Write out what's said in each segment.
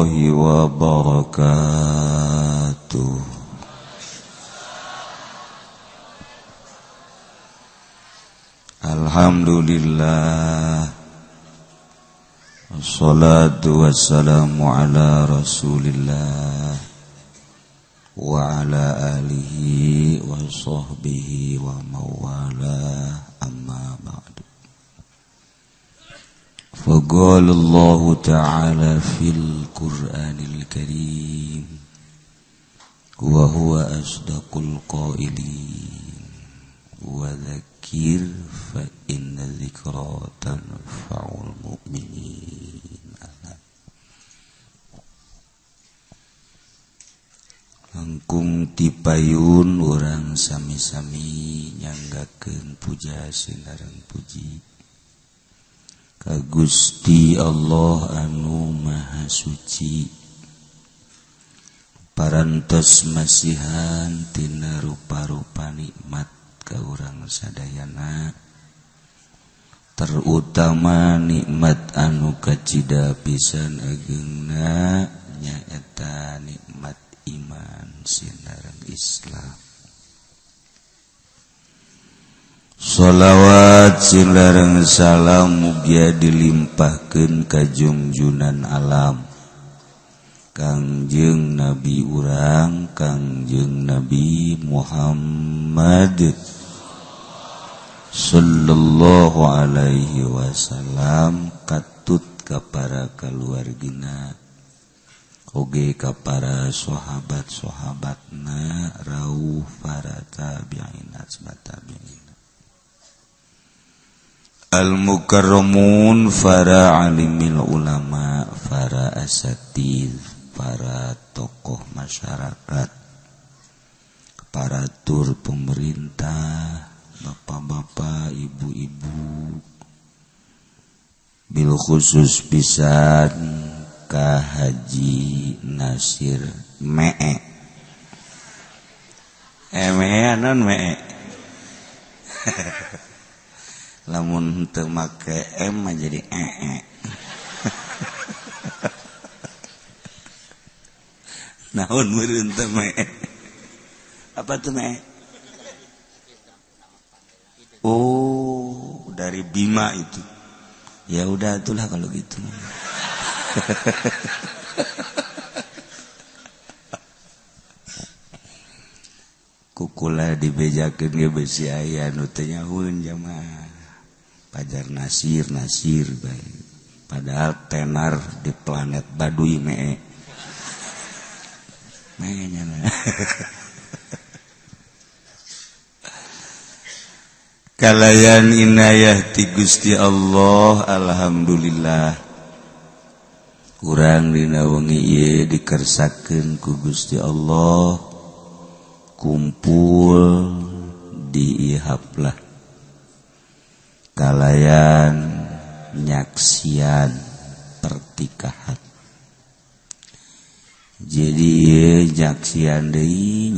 warahmatullahi wabarakatuh. Alhamdulillah, wassalatu wassalamu ala rasulillah wa ala alihi wa sahbihi wa mawala, amma ba'du. Faqala Allah ta'ala fil Qur'anil Karim wa huwa asdaqul qailin wa dzakir fa inna dzikra tanfa'ul mu'minin. Langkung tipayun urang sami-sami nyanggakeun puja sinareng puji ka Gusti Allah anu Maha Suci, parantos masihan tina rupa-rupa nikmat ka urang sadayana, terutama nikmat anu kacida pisan ageungna nyaeta nikmat iman sinareng Islam. Shalawat sinareng salam mugia dilimpahkeun ka junjunan alam Kangjeng Nabi urang Kangjeng Nabi Muhammad sallallahu alaihi wasallam, katut ka para kaluargina oge ka para sahabat-sahabatna rauh para tabi'in tabi'in al-mukarramun, para alimil ulama, para asatidz, para tokoh masyarakat, para tur pemerintah, bapak-bapak, ibu-ibu, bil khusus pisan ka Haji Nasir mee. Mee non mee. Lamun teu make M jadi naon meureun teh mee? Apa tuh mee? Oh, dari Bima itu. Ya udah itulah kalau gitu. Kukula dibejakeun ge beusi aya nu teu nyahoun jamaah. Pajar Nasir bae. Padahal tenar di planet Baduy mee. Mee nya. Kalayan inayah ti Gusti Allah, alhamdulillah. Urang dina wengi ieu dikersakeun ku Gusti Allah kumpul di ihaplah kalayan nyaksian pertikahan. Jadi nyaksian deui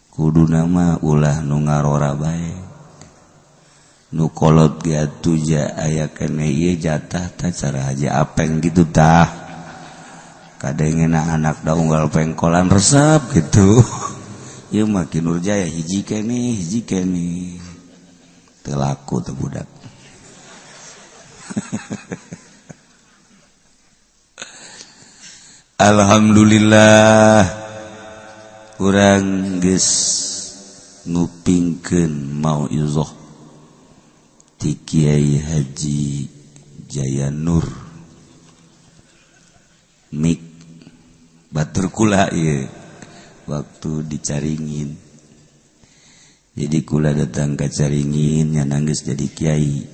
kuduna mah ulah nu ngarora bae, nu kolot ge atuh ja aya keneh ieu jatah tah cara haji apeng gitu tah, kadengena anak da unggal pengkolan resep gitu. Ieu mah Ki Nurjaya hiji keneh teu laku teu budak. Alhamdulillah urang geus ngupingkeun mauizah ti Kiai Haji Jaya Nur mik batur kula ieu waktu dicaringin. Jadi kula datang ke Caringin nya nanggeus jadi kiai.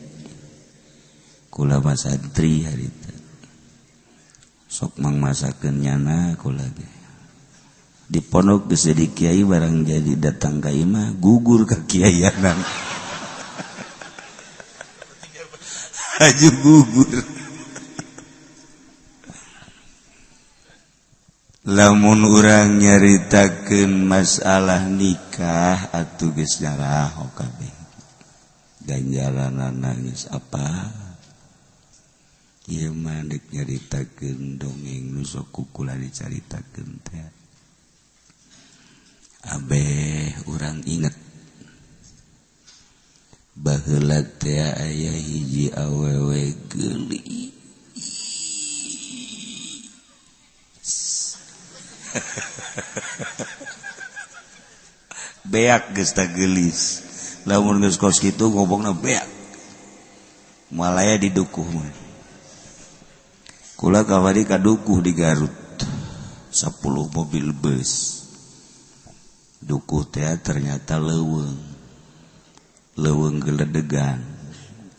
Kula mah santri harita. Sok mangmasakeun nyana kula ge. Di pondok geus jadi kiai barang jadi datang ka imah gugur ka kiaianan. Aju gugur. Lamun urang nyaritakeun masalah nikah atuh geus nyaraho kabeh. Ganjaranana geus apa? ieu mah dek nyaritakeun dongeng nu sok kukula dicaritakeun teh. Abeh urang inget baheula teh aya hiji awewe geulis. Beak geus tah geulis. Lamun geus kos kitu ngobongna beak. Malaya didukuh mah. Kula kamari kadukuh di Garut. 10 mobil bus. Dukuh teh ternyata leuweung. Leuweung geledegan.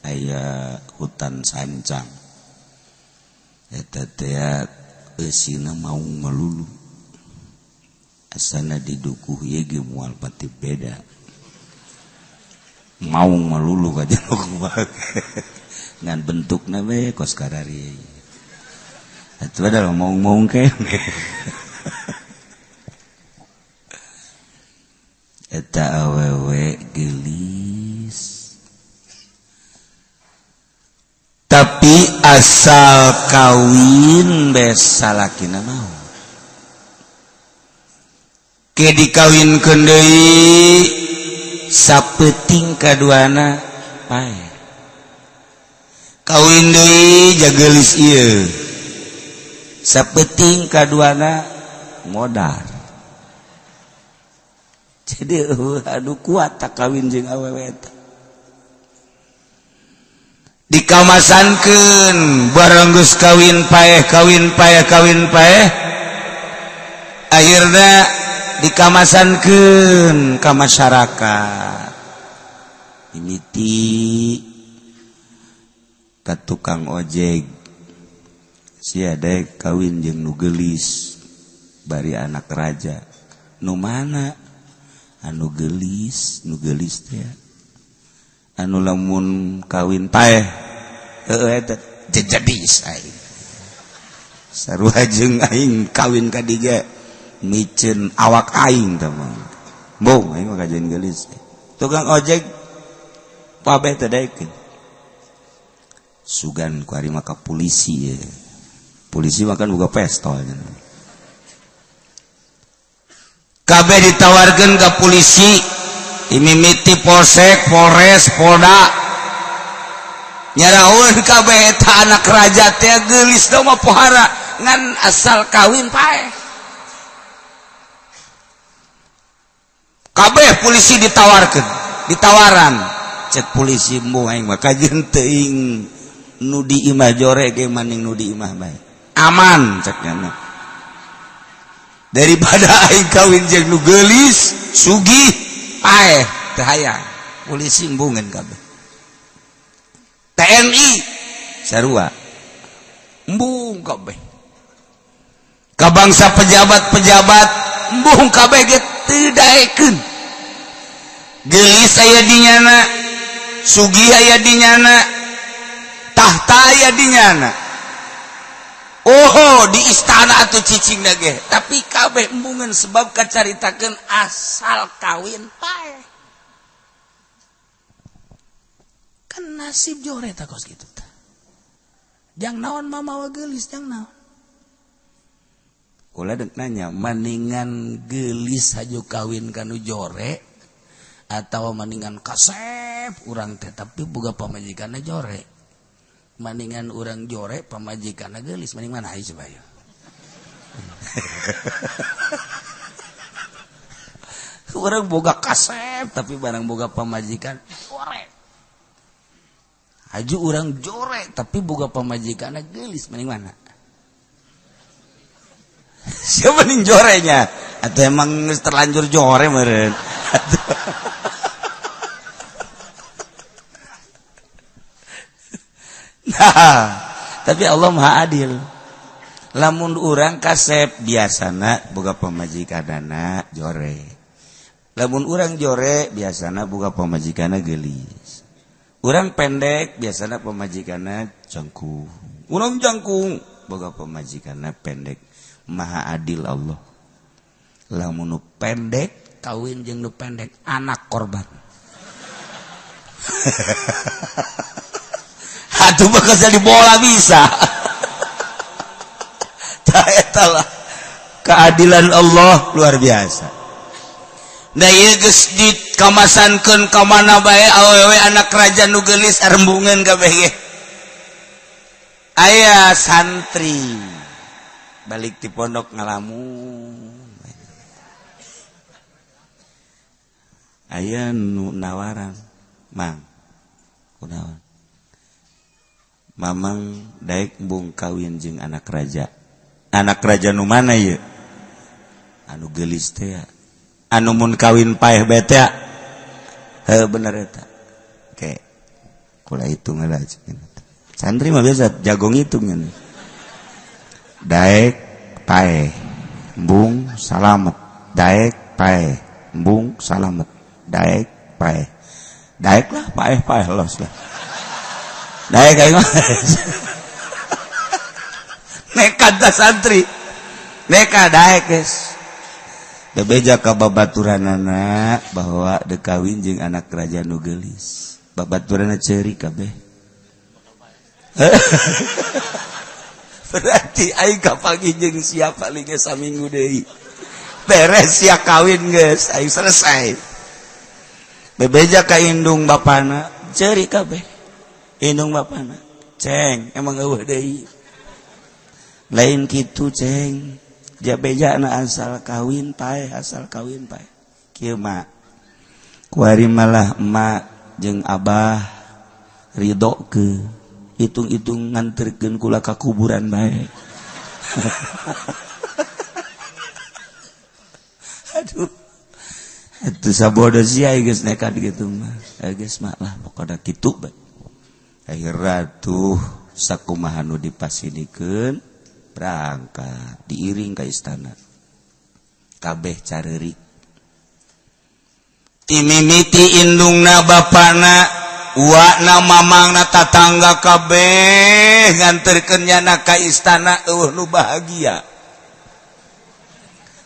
Aya hutan sancang. Eta teh eusina maung malulu. Asana didukuh ieu ge moal pati beda. Maung malulu kajen ngan bentukna we kos karari. Atuh padahal maung-maung kene. Eta awewe geulis. Tapi asal kawin bes salakina mau. Ke dikawinkeun deui sapeuting kaduana pae. Kawin deui jageulis ieu. Sapeuting kaduana modar. Jadi adu kuat tak kawin jeung awewe eta. Dikamasankeun bareng geus kawin paeh. Akhirna dikamasankeun ka masyarakat. Mimiti ka tukang ojek. Sia daek kawin jeung nu geulis bari anak raja. Nu mana? Anu geulis teh. Anu lamun kawin paeh. Heueuh eta jejedis aing. Sarua jeung aing kawin ka diga. Micen awak aing teman. Bong aing mah kajian geulis. Tukang ojek pabeh teh daekeun. Sugan ku ari maka polisi ya. Polisi makan buka pistol. Kabeh ditawarkeun ka polisi, imimiti polsek, polres, polda. Nyaraun kabeh eta anak raja teh geulis da mah pohara ngan asal kawin paeh. Kabeh polisi ditawaran cek polisi mbuh aing mah kajeun teuing nu di imah jore ge maning nu di imah bae aman cek nya daripada aing kawin jeung nu geulis sugih paeh teu hayang polisi embungeun kabeh. TNI sarua embung kabeh ka bangsa pejabat embung kabeh ge teu daekeun. Geulis aya dinyana, sugih aya dinyana, tahta aya dinyana. Oh, di istana atuh cicingna ge, tapi kabeh embungeun sebab kacaritakeun asal kawin paeh. Kan nasib jore ta kos kitu tah. Jang naon mamawa geulis jang naon. Kula deuk nanya, maningan geulis haju kawin kanu jore atau maningan kasep urang teh tapi boga pamajikanna jore. Maningan urang jore pamajikanna geulis maning mana ai coba ya. Urang boga kasep tapi barang boga pamajikan jore. Haju urang jore tapi boga pamajikanna geulis maning mana? Siapa nih jorenya? Atau emang terlanjur jore meren? Nah, tapi Allah Maha Adil. Lamun urang kasep biasana boga pamajikanana jore. Lamun urang jore biasana boga pamajikanana geulis. Urang pendek biasana pamajikanana jangkung. Urang jangkung boga pamajikanana pendek. Maha Adil Allah. Lamun nu pendek kawin jeung nu pendek anak korban. atuh bakal jadi bola bisa. Tah eta lah keadilan Allah luar biasa. Da ieu geus dikamasankeun ka mana bae awewe anak raja nu geulis arembungeun kabeh ge. Aya santri balik di pondok ngalamun. Aya nu nawaran, Mang. Kunaon? Mamang daek bung kawin jeung anak raja. Anak raja nu mana ieu? Anu geulis teh ya. Anu mun kawin paeh bae teh. Heuh bener eta. Oke. Kula hitung heula ceuk. Santri mah biasa jago ngitung nya. Daek paeh embung salamet. Daek paeh embung salamet. Daek paeh. Daek lah paeh los lah. Daek aing mah. Nekat dah santri. Nekat daek geus. Bebeja ka babaturanana bahwa dekawin jeung anak kerajaan nu geulis. Babaturanna ceuri kabeh. Berarti aing kapagi jeung sia paling geus saminggu deui. Beres sia kawin geus, aing selesai. Bebeja ka indung bapana, ceuri kabeh. Indung bapana, ceng, emang eueuh deui. Lain kitu ceng. Jabejana asal kawin paeh, asal kawin paeh. Kieu mah. Kuari malah emak jeung abah ridho ke hitung-hitung nganterkeun kula ka kuburan bae. Aduh. Atuh sabodo sia geus nekat kitu mah. Geus mah lah pokona kitu bae. Akhirna tuh sakumaha nu dipasinikeun berangkat diiring ka istana. Kabeh careurik. Ti mimiti indungna bapana uakna mamangna tatangga kabeh nganterkeun nyana ka istana nu bahagia.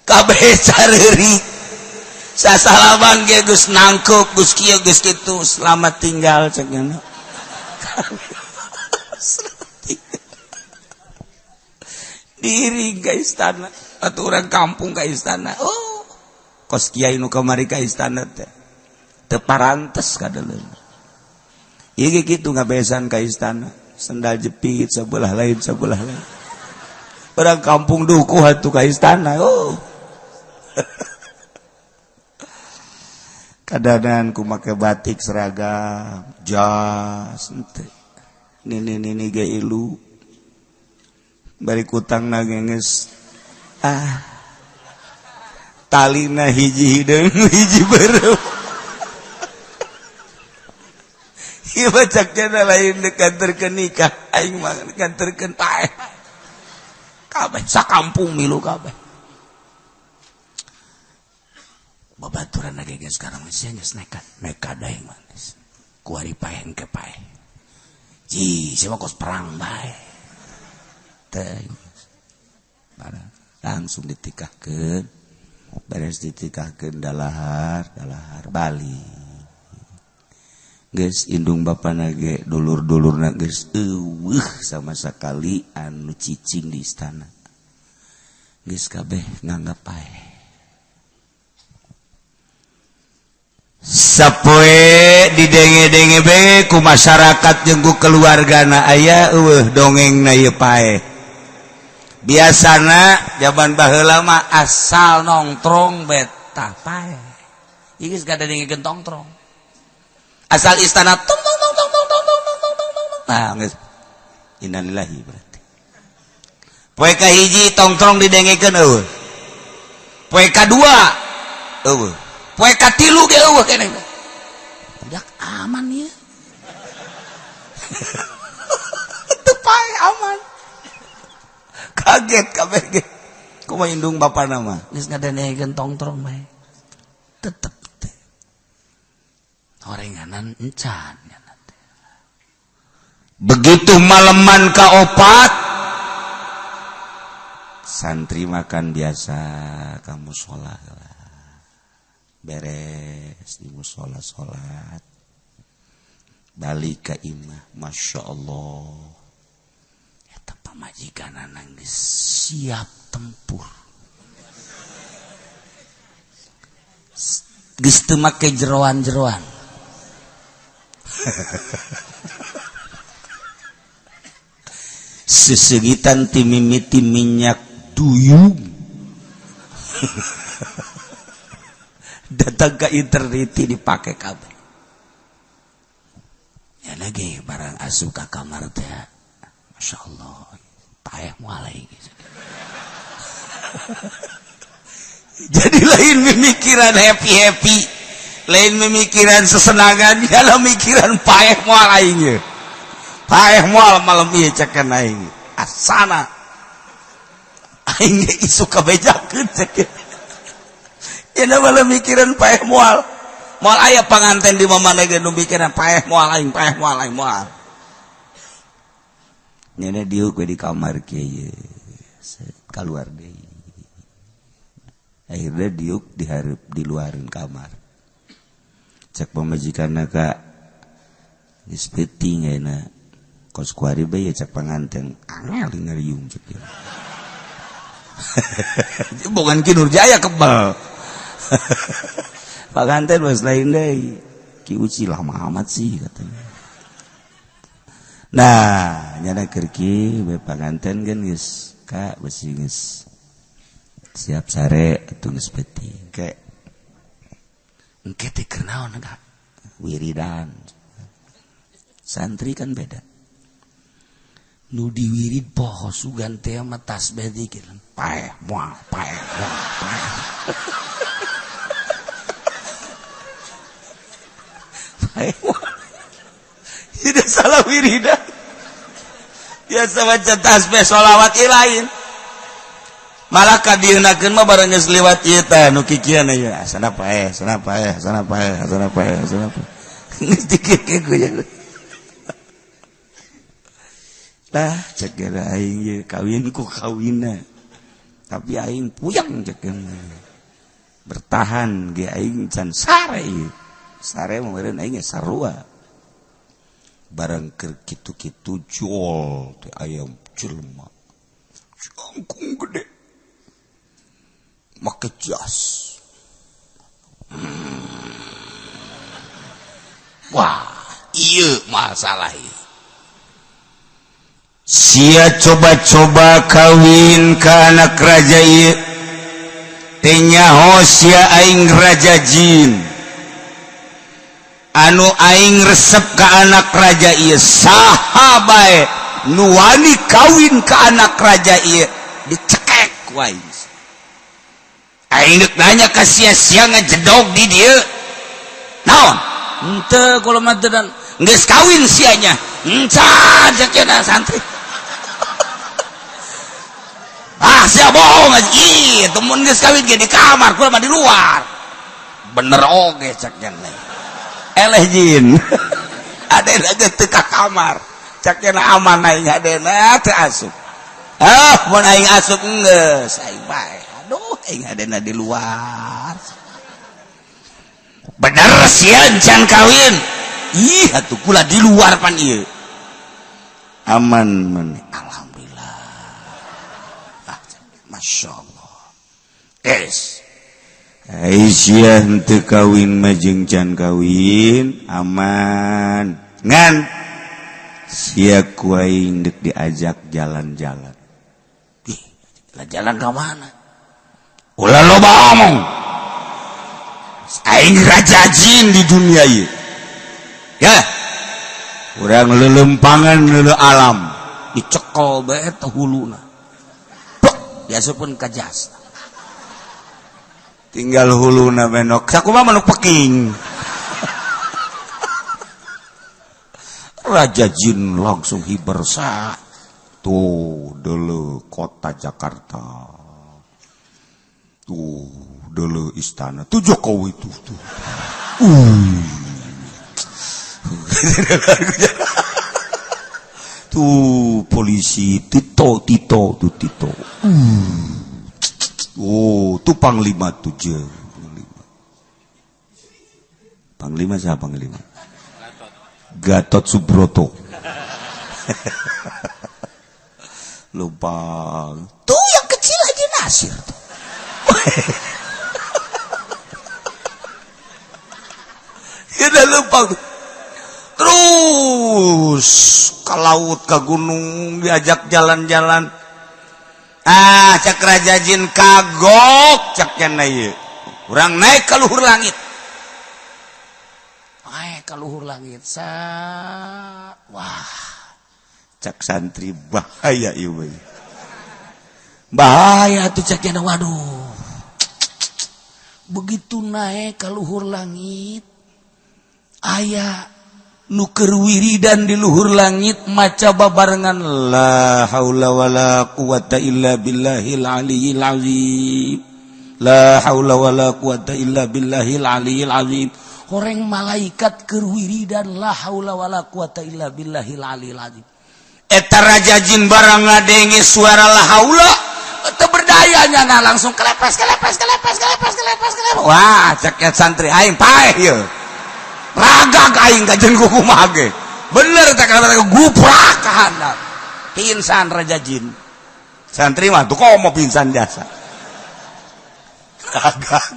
Kabeh careurik. Sasalaman ge geus nangkep geus kieu geus kitu selamat tinggal cek nyana. Diri ka istana atuh urang kampung ka istana. Oh, kos kiai nu kamari ka istana teh teu parantes kadeuleun. Ieu ge kitu ngabesan ka istana, sendal jepit sabelah lain. Urang kampung dukuh atuh ka istana. Oh. Kadanan ku make batik seragam, jas henteu. Nini ge ilu. Bari kutangna geus talina hiji hideung hiji beureum. Ieu bacakna lain dekanterkeun nikah, aing mah dekanterkeun paeh. Kabeh sakampung milu kabeh. Babaturan lagi geus sekarang geus nekat aing mah. Kuari paeh engke paeh. Ji, siapa kos perang bae. Langsung ditikahkeun. Beres ditikahkeun dalahar Bali. Geus indung bapana ge dulur-dulurna geus eueuh sama sakali anu cicing di istana. Geus kabeh nganggap paeh. Sapoe didenge-denge bae ku masyarakat jeung ku keluargana aya eueuh dongengna ieu paeh. Biasana jaman baheula mah asal nongtrong beta paeh. Ieu geus kada dengekeun tongtrong. Asal istana tong. Nah, geus innalillahi berarti. Poe kahiji tongtrong didengekeun eueuh. Poe kadua eueuh. Poe katilu ge eueuh keneh. Budak aman ieu. Teu paeh aman. Kaget kabeh ge. Kumaha indung bapana mah geus ngadengekeun tongtrong bae. Tetep teh. Horenganan encan nya teh. Begitu maleman kaopat santri makan biasa ka mushola. Beres di mushola salat. balik ka imah. Masya Allah, eta pamajikanana geus siap tempur, geus teu make jeroan-jeroan. Sesegitan ti mimiti minyak duyung. Datang ke internet dipake kabeh. Ya lagi barang asup ka kamar teh, Masya Allah, paeh moal aing. Jadi lain memikiran happy, lain memikiran sesenangan, ya mikiran paeh moal aing. Paeh moal malam ieu cekeun aing. Asana aing isu kabejakeun cekeun. Ya malam mikiran paeh moal. Moal aya panganten di mamana ge nu mikiran paeh moal aing, paeh moal aing moal. Nyana diuk we di kamar kieu. Kaluar deui. Akhirnya diuk dihareup di luareun kamar. Cek pamajikanna ka geus peuting ayeuna. Kos kuari bae cek panganten angel ngariung cek. Bukan Kinurjaya kebal. Panganten was lain deui. Ki uci lama amat sih katanya. Nah, nyana keur kieu bae panganten geus geus ka besi geus siap sare atuh geus peuting. Ke engke teh keur naon Kak? Wiridan. Santri kan beda. Nu diwirid poho sugan teh mah tasbih dikir. Paeh moal, paeh moal, paeh. Paeh moal. Tidak salah wiridan. Biasa baca tasbih sholawat lain. Malah kadienakeun mah bareng geus liwat ieu teh nu kikieu aya. Sana paeh, sana paeh, sana paeh, sana paeh, sana paeh. Geus dikir ku ya. Lah cek gara aing ye kawin ku kawinna. Tapi aing puyang cek bertahan ge aing can sare ieu. Sare meureun aing sarua. Barang keur kitu-kitu jol teh ayam jelema. Jangkung gede. Make jas. Wah, ieu masalah ieu. Sia coba-coba kawin ka anak raja ieu teh nyaho sia aing raja jin anu aing resep ka anak raja ieu saha bae nu wani kawin ka anak raja ieu dicekek ku aing. Aing deuk nanya ka sia-sia ngajedog di dieu naon henteu kula mah teu geus kawin sianya encan cekeuna santri. Ah, sia bohong aja. Ih, temen geus kawin ge di kamar, kula mah di luar. Bener oge cek cenah. Eleh jin. Adena geus teu ka kamar. Cek cenah aman aing adena teu asup. Ah, mun aing asup geus aing bae. Aduh, aing adena di luar. Bener sia encan kawin. Ih, atuh kula di luar pan ieu. Aman men. Masya Allah. Es Aisyah henteu kawin majeng can kawin aman ngan sia ku aing deuk diajak jalan-jalan. Ih, jalan ka mana? Ulah loba omong. Aing raja jin di dunia ieu. Ya. Urang lelempangan leuleuh alam dicekel bae teh huluna. Diasupun ka jas. Tinggal huluna menok. Sakumaha manuk peking. Raja jin langsung hibersa. Tuh deuleuh kota Jakarta. Tuh deuleuh istana. Tuh Jokowi tuh. Tuh polisi Tito. Oh, tuh panglima tuh je. Panglima siapa panglima? Gatot Subroto. Lupa. Tuh yang kecil aja Nasir tuh. Ya udah lupa tuh. Terus ke laut, ke gunung, diajak jalan-jalan. Cak Rajajin kagok, cak kena ieu. Urang naik ke luhur langit. Naik ke luhur langit. Wah. Cak santri bahaya ieu. Bahaya tuh cak kena, waduh. Begitu naik ke luhur langit, aya nu keur wiridan di luhur langit maca babarengan la haula wala quwata illa billahil aliyil azim. La haula wala quwata illa billahil aliyil azim. Horeng malaikat keur wiridan la haula wala quwata illa billahil aliyil azim. Eta Rajajin barang ngadenge suara la haula teu berdayanya na langsung kelepes. Wah, cek santri aing paeh ieu. Ragag aing kajen kumaha ge. Bener tak kata guprak ka handap. Pingsan Rajajin. Santri mah tuh komo pingsan jasa. Ragag.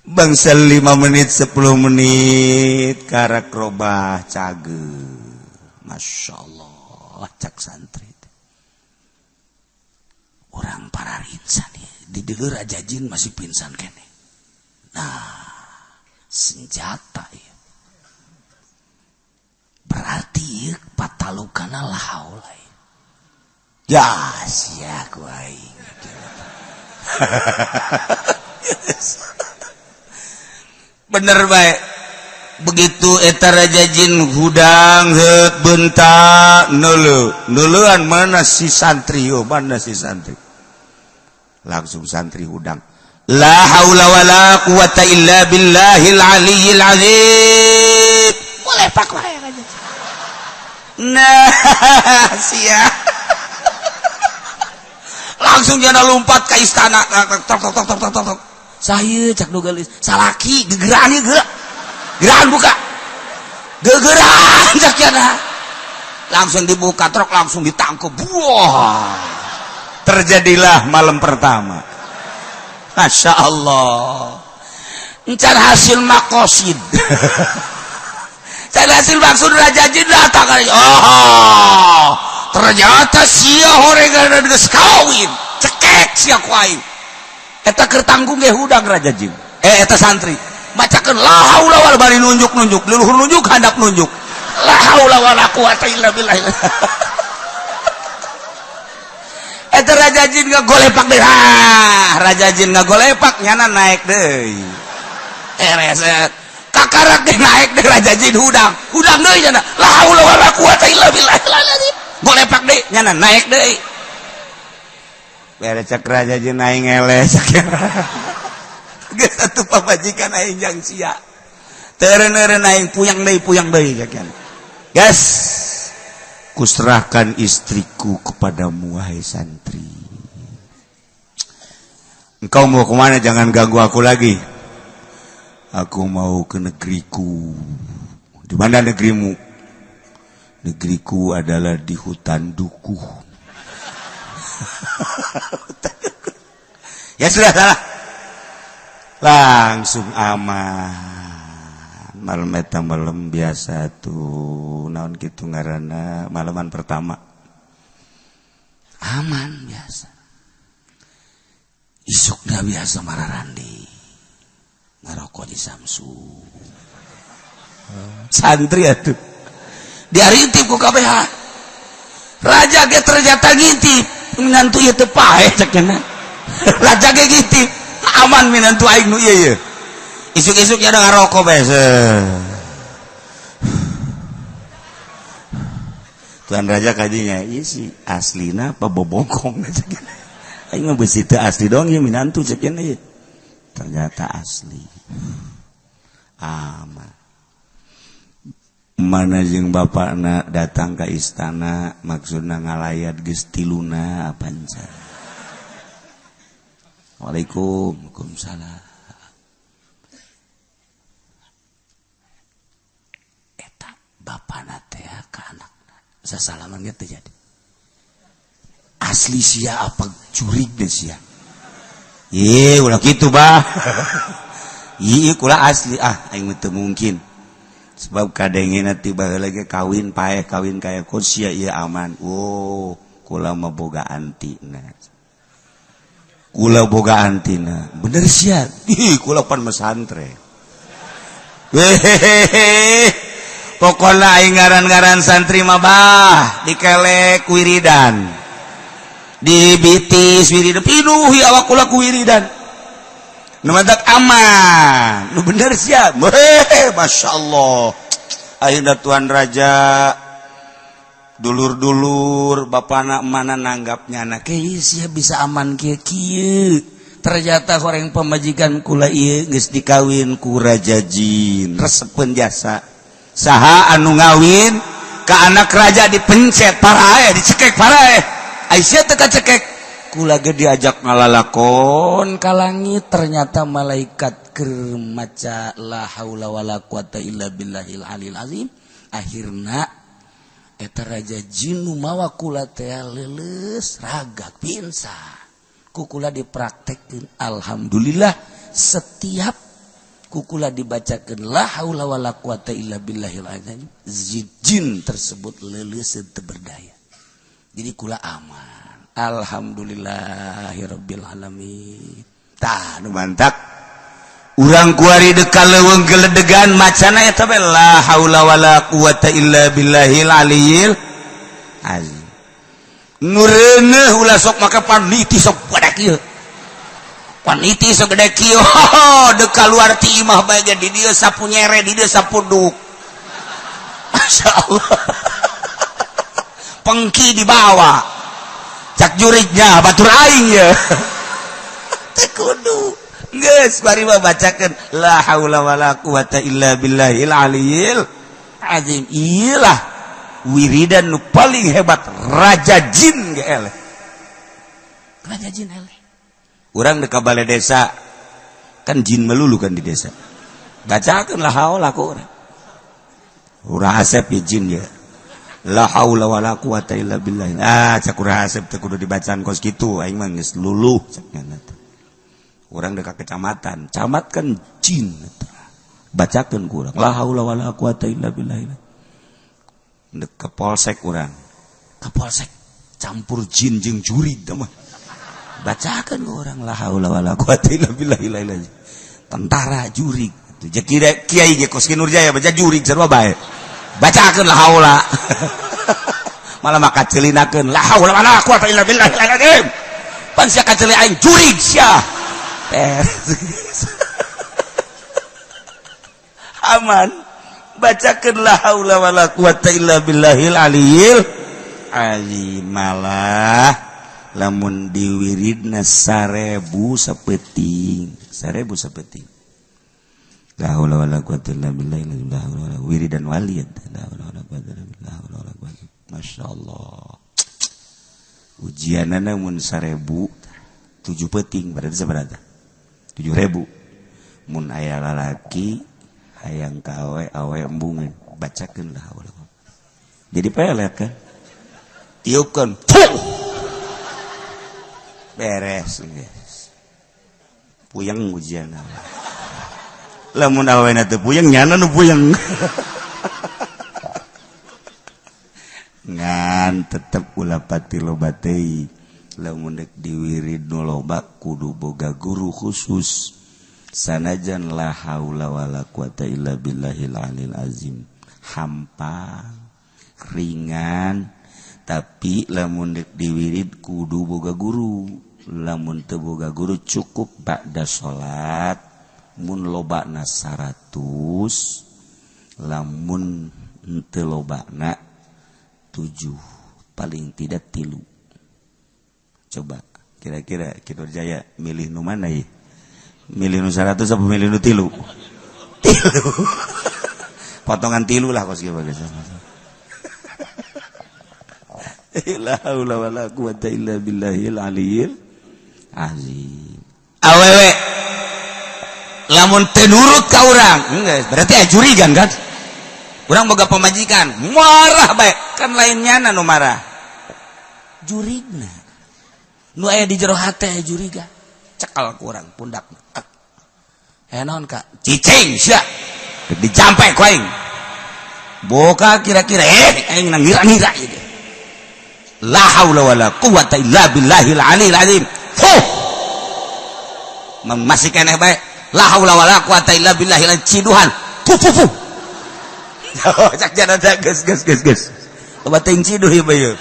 Bangsa 5 menit 10 menit karak robah cage. Masya Allah cak santri. Orang para insan ya. Di dulu Rajajin masih pingsan kene. Nah, senjata ya. Berarti ya, patalukana lahaula ya. Ya, sia ku aing. Bener bae. Begitu eta Rajajin hudang heuk bentak neuleuan mana si santri yo, mana si santri. Langsung santri hudang. La haula wala quwata illa billahil aliyil azim. Boleh pak wae aja. Nah, sia. Langsung jana lompat ke istana. Tok. Saya cak nu gelis. Salaki gegeran ieu geuk. Gerahan buka. Gegeran cak jana. Langsung dibuka truk langsung ditangkep. Wah. Terjadilah malam pertama. Masya Allah. Encan hasil makosid. Encan hasil maksud Rajajin datang. Oh, ternyata sia horengan geus kawin. Cekek sia ku aing. Eta keur tanggung ge hudang Rajajin. Eta santri. Bacakeun la haula wala bari nunjuk-nunjuk, leluhur nunjuk handap nunjuk. La haula wala quwata illa billah. Eta Rajajin ngagolepak deh. Rajajin ngagolepak nyana naik deui. Reset. Kakarak deh naik deh Rajajin hudang. Hudang deui nyana. La haula wala quwata illa billah. Golepak deui nyana naik deui. Beres cek Rajajin aing ngeles. Geus atuh pabajikan aing jang sia. Teureun-eureun aing puyang deui jakeun. Gas. Kuserahkan istriku kepadamu wahai santri. Engkau mau kemana? Jangan ganggu aku lagi. Aku mau ke negeriku. Di mana negerimu? Negeriku adalah di hutan dukuh. Ya sudah salah. Langsung aman. Malam eta malam biasa tuh naon kitu ngaranna malaman pertama aman biasa. Isukna biasa mararandi ngarokok di Samsu santri atuh diarintip ku kabeh. Raja ge ternyata ngintip minantu ieu teu paeh cenah. Raja ge ngintip aman minantu aing nu ieu. Isuk-isuk ya ada ngarokok biasa. Tuan Raja kajinya isi aslina apa bobongkong aing mah beusi teu asli doang ieu minantu cekeun ieu. Ternyata asli. Aman. Mana jeung bapakna datang ke istana maksudna ngalayat geus tiluna panca. Waalaikumsalam. sasalaman gitu jadi asli sia apa curig deh sia ulah gitu bah kula asli aing teu mungkin sebab kadengena tiba lagi kawin paeh kawin kaya sia ieu aman kula mah boga antina bener sia kula pan mesantren pokoknya aing ngaran-ngaran santri mah bah dikelek wiridan dibitis wiridan pinuhi awak kula ku wiridan nu madak aman nu bener sia masyaallah ayeuna tuan raja dulur-dulur bapana mana nanggapnya anak sia bisa aman kieu ternyata orang pemajikan kula ieu geus dikawin ku raja jin resepeun jasa saha anu ngawin ka anak raja dipencet parae dicekek parae Aisyah teka cekek kula ge diajak ngalalakon ka langit ternyata malaikat keur maca la haula wala quwata illa billahil alil azim akhirna eta raja jin nu mawa kula teh leuleus ragak pinsan ku kula dipraktekkeun alhamdulillah setiap kukula dibacakan la haula wala quwata illa billahil azim jin tersebut leuleus teu berdaya jadi kula aman alhamdulillahirabbil alamin tah nu mantap urang kuari dekal leuweung geledegan macana eta bae la haula wala quwata illa billahil aliyil azim nu reuneuh ulah sok make paniti sok badak ieu paniti segede kieu dekal luar ti imah bae di dieu sapu nyere di dieu sapu duk masyaallah pengki dibawa cak jurignya batur aing ya teh kudu geus bari mah bacakeun la haula wala quwata illa billahil aliyil azim iyalah wiridan nu paling hebat raja jin ge eleh raja jin eleh urang di balai desa kan jin melulu kan di desa bacakeun la haula ku urang asep ya jin ya la haula wala quwata illa billah cak urang asep teh kudu dibacaan kos kitu aing mah geus luluh cakna teh urang dekat kecamatan camat kan jin bacakeun ku urang la haula wala quwata illa billah dek ke polsek urang ke polsek campur jin jeung jurig teh mah bacakan orang la haula wala quwata illa billah tentara jurig jadi kiai ge kos Nurjaya baca jurig sarua bae bacakeun la haula malah maka celinakeun la haula wala quwata illa billah pan sia kaceli aing jurig sia aman bacakeun la haula wala quwata illa billahil aliyil azim malah lamun diwiridna 1000 sapeting la haula wala quwata illa billah la haula wala wiridan wali la haula wala quwata illa billah la haula wala quwata masyaallah ujianana mun 1000 7 peuting berarti sabaraha 7000 mun aya lalaki hayang ka awe embung bacakeun la haula jadi pelet kan tiupkeun beres puyeng ujian lamun awena teu puyeng nyana nu puyeng ngan tetep ulah pati loba teuing lamun dek diwirid nu loba kudu boga guru khusus sanajan la haula wala quwata illa billahil alil azim hampang ringan tapi lamun dek diwirid kudu boga guru lamun teu boga guru cukup ba'da salat mun lobana 100 lamun teu lobana 7 paling tidak 3 coba kira-kira Ki Nurjaya milih nu mana ya milih nu 100 apa milih nu 3 potongan 3 lah kos kieu bagus la haula wala quwata illa billahil aliyil azim awewe lamun teu nurut ka urang berarti ajurigan kan urang boga pamajikan marah bae kan lainnya nu marah jurigna nu aya di jero hate juriga cekal ku urang pundakna naon Kak cicing sia dijampe ku aing boga kira-kira aing ngira-ngira ieu la haula wala quwata illa billahil aliyil azim masih keneh bae la haula wala quwata illa billahil ciduhan fu cak jana geus loba teuing ciduh ieu bae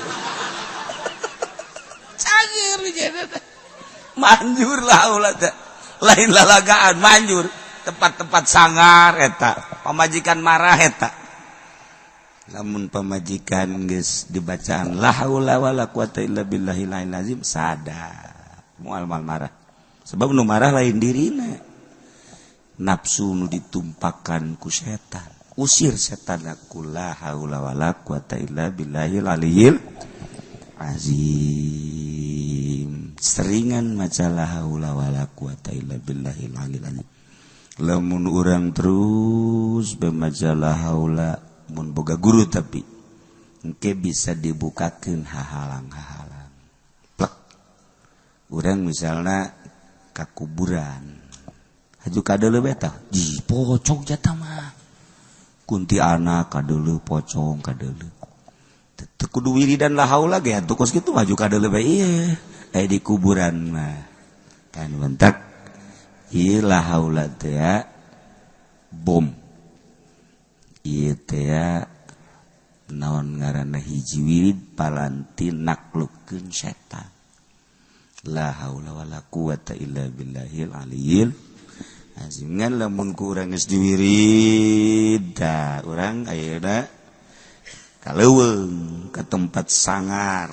cagir jana manjur la haula lain lalagaan manjur tempat-tempat sangar eta pamajikan marah eta lamun pamajikan geus dibacaan la haula wala quwata illa billahil azim sadar moal marah sebab nu marah lain dirina nafsu nu ditumpakan ku setan usir setan aku la haula wala quwata illa billahil aliyil azim seringan maca la haula wala quwata illa billahil aliyil azim lamun urang terus bemaca la haula mun boga guru tapi engke bisa dibukakeun hahalang-hahalang plek urang misalna ka kuburan haju kadeuleu beta ji pocong jata mah kuntianak kadeuleu pocong kadeuleu teu kudu wiridan la haula ge atuh kos kitu maju kadeuleu bae ieu aya di kuburan mah kan mentak ieu la haula teh bom ieu teh naon ngaranna hiji wirid palanti naklukkeun setan la haula wala quwata illa billahil aliyil azim ngan lamun ku urang geus diwirid da urang ayeuna kaleuweung ka tempat sangar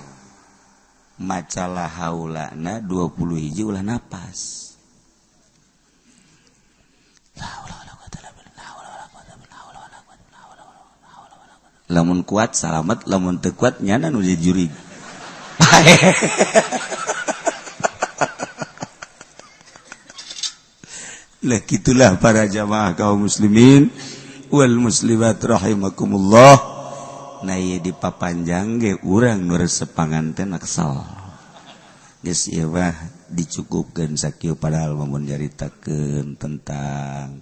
maca la haulana 20 hiji ulah napas lamun kuat salamet lamun teu kuat nyana nu jurig lah gitulah para jamaah kaum muslimin wal muslimat rahimakumullah nah ieu dipapanjang ge urang nu resep panganten aksal geus ieu mah dicukupkeun sakieu padahal mun nyaritakeun tentang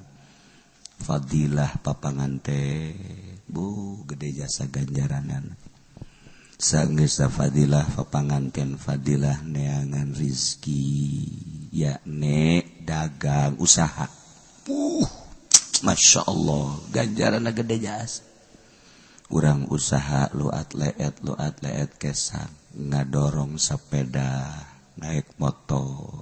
fadilah papanganten bu gede jasa ganjaranana sageus fadilah papanganten fadilah neangan rizki yakni dagang usaha Masya Allah ganjaranna gede jasa urang usaha lu atlet kesan ngadorong sepeda naik motor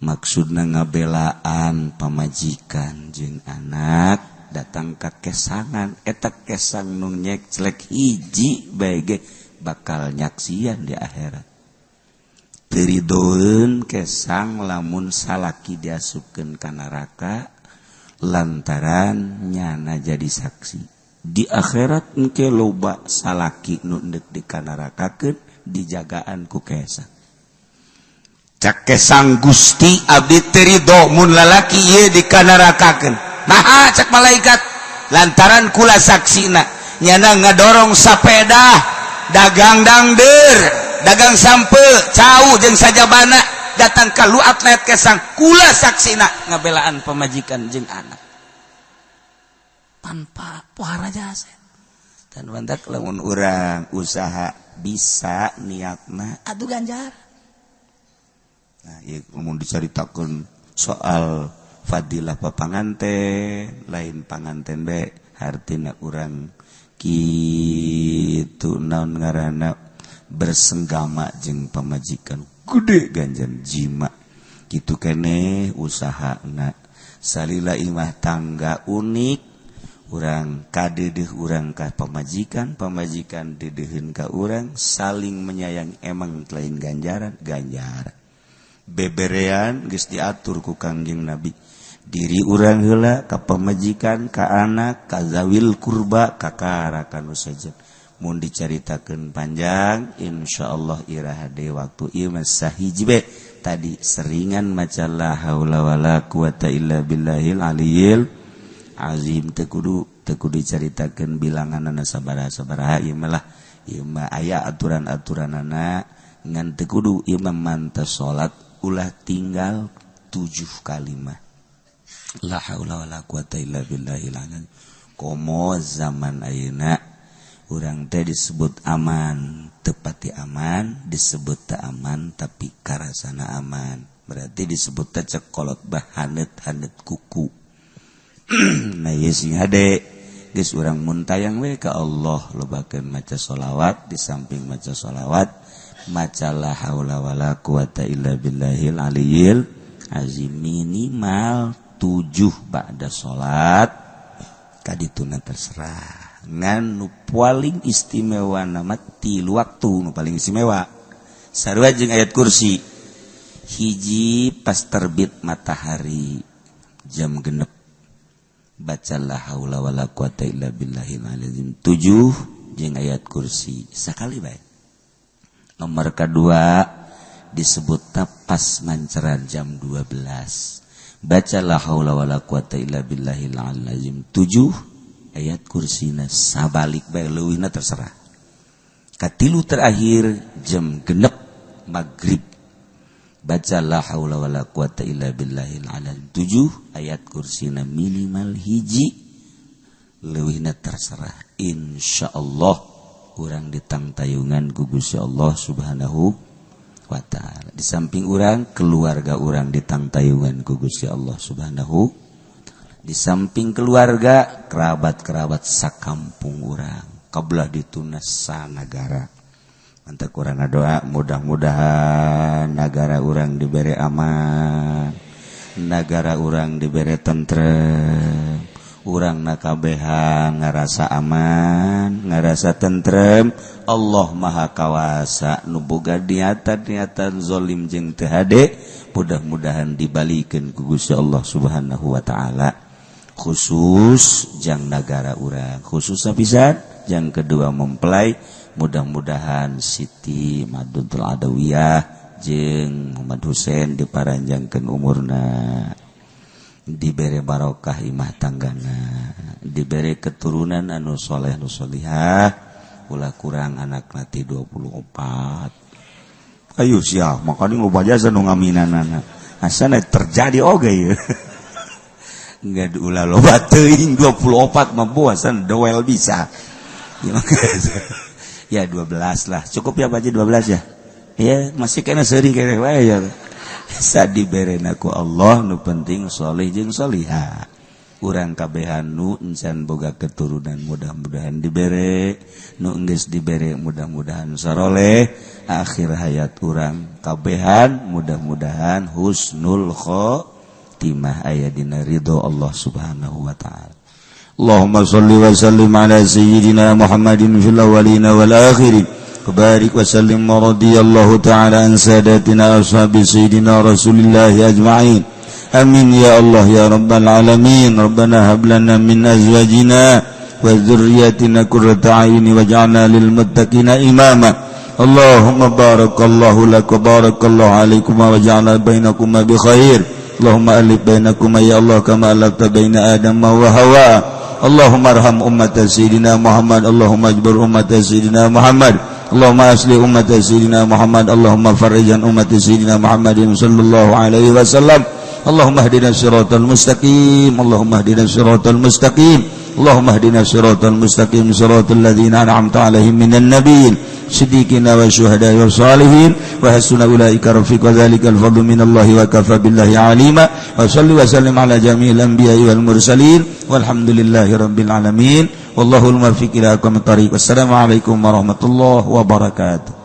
maksudna ngabelaan pamajikan jeung anak datang ka kesangan eta kesang nu nyek celek hiji bae ge bakal nyaksian di akhirat teridoeun kesang lamun salaki diasupkeun ka neraka lantaran nyana jadi saksi di akhirat engke loba salaki nu endek di ka nerakakeun dijagaan ku kesang cak kesang Gusti abdi terido mun lalaki ieu di ka nerakakeun naha cak malaikat lantaran kula saksina nyana ngadorong sapeda dagang dangdeur dagang sampe cau jeung sajabana datang ka lu atlet kesang kula saksina ngabelaan pamajikan jeung anak tanpa pohara jasa dan mantak lamun urang usaha bisa niatna atuh ganjar nah ieu mun dicaritakeun soal fadilah papanganten lain panganten bae hartina urang kitu naon ngaranna bersenggama jeung pamajikan gede ganjan jima kitu keneh usahana salila imah tangga unik urang kadeudeung urang ka pamajikan pamajikan deudeuheun ka urang saling menyayang emang lain ganjaran beberean geus diatur ku Kangjeng Nabi diri urang heula ka pamajikan ka anak ka zawil kurba ka karakan sajen mun dicaritakeun panjang insyaallah iraha deui waktu ieu mah sahiji bae tadi seringan maca la haula wala quwata illa billahil aliyil azim teu kudu teu kudu dicaritakeun bilanganna sabaraha-sabaraha ieu mah aya aturan-aturanana ngan teu kudu ieu mah mantes salat ulah tinggal 7 kali mah la haula wala quwata illa billahil azim. Komo zaman ayeuna urang teh disebut aman tepati aman, disebut teu aman tapi karasana aman, berarti disebut teh cekolot bah haneut kuku. Nah ieu sing hade geus urang muntayang we ka Allah lobakeun maca sholawat, di samping maca sholawat maca la haula wala quwata illa billahil aliyil azim minimal 7 ba'da salat kadituna terserah. Ngan nu paling istimewa nama 3 waktu nu paling istimewa sarua jeung ayat kursi. Hiji pas terbit matahari jam 6 baca la haula wala quwata illa billahil azim 7 jeung ayat kursi sakali bae. Nomor kedua disebutna pas manceran jam 12 baca la haula wala quwata illa billahil azim 7 ayat kursina sabalik bae leuwihna terserah. Katilu terakhir jam 6 maghrib baca la haula wala quwata illa billahil azim 7 ayat kursina minimal hiji leuwihna terserah. Insyaallah urang ditangtayungan ku Gusti Allah Subhanahu wa ta'ala. Di samping urang keluarga urang ditangtayungan ku Gusti Allah Subhanahu. Di samping keluarga kerabat-kerabat sakampung urang kabelah ditunas sanagara. Mantap urang doa mudah-mudahan negara urang dibere aman, negara urang dibere tentrem, urang nakabehan ngarasa aman, ngarasa tentrem. Allah Maha Kawasa nu boga niatan zalim jeung teu hade mudah-mudahan dibalikeun ku Gusti Allah Subhanahu wa taala. Khusus jang negara urang, khusus sapisan jang kedua mempelai mudah-mudahan Siti Maduntul Adawiyah jeung Muhammad Husein diparanjangkeun umurna, dibere barokah imah tanggana, dibere keturunan anu soleh nu solihah, ulah kurang anak nanti 24. Ayo siap makanya loba jasa nu ngaminanana asana terjadi oge ya. Enggak ulah loba teuing 24 mah bosan doel bisa. Ya 12 lah. Cukup ya Pak Haji 12 ya. Ya masih kena seuring kere wae ya. Sa diberena ku Allah nu penting saleh jeung salihah. Urang kabehan nu encan boga keturunan mudah-mudahan dibere, nu geus dibere mudah-mudahan saroleh, akhir hayat urang kabehan mudah-mudahan husnul khotimah aya dina ridho Allah Subhanahu wa taala. Allahumma shalli wa sallim ala sayyidina Muhammadin fil awwalin wal akhirin. Barik wa sallim radhiyallahu ta'ala an sadatina ashabi sayyidina Rasulillah ajma'in. Amin ya Allah ya rabbal alamin. Rabbana hab lana min azwajina wa dhurriyyatina qurrata a'yun waj'alna lil muttaqina imama. Allahumma barakallahu lak wa barakallahu alaikum wa ja'ala bainakuma bi khair. Allahumma alif bainakuma ya Allah kama alafta baina Adam wa Hawa. Allahumma arham ummat sayyidina Muhammad. Allahumma ajbur ummat sayyidina Muhammad. Allahumma asli ummat sayyidina Muhammad. Allahumma farrijan ummat sayyidina Muhammadin sallallahu alaihi wasallam. Allahumma hdina siratal mustaqim. Allahumma hdina siratal mustaqim. Allahumma hdina siratal mustaqim siratal ladzina an'amta 'alaihim minan nabiyyin siddiqina wa syuhada'i wa salihin wa hasuna ulaika rafiqa dzalikal fadlu minallahi wa kafa billahi 'alima. Wa shalli wa sallim ala jami'il anbiya'i wal mursalin walhamdulillahi rabbil alamin. Wallahul muwaffiq ila aqwamit thariq. Wassalamu alaikum warahmatullahi wabarakatuh.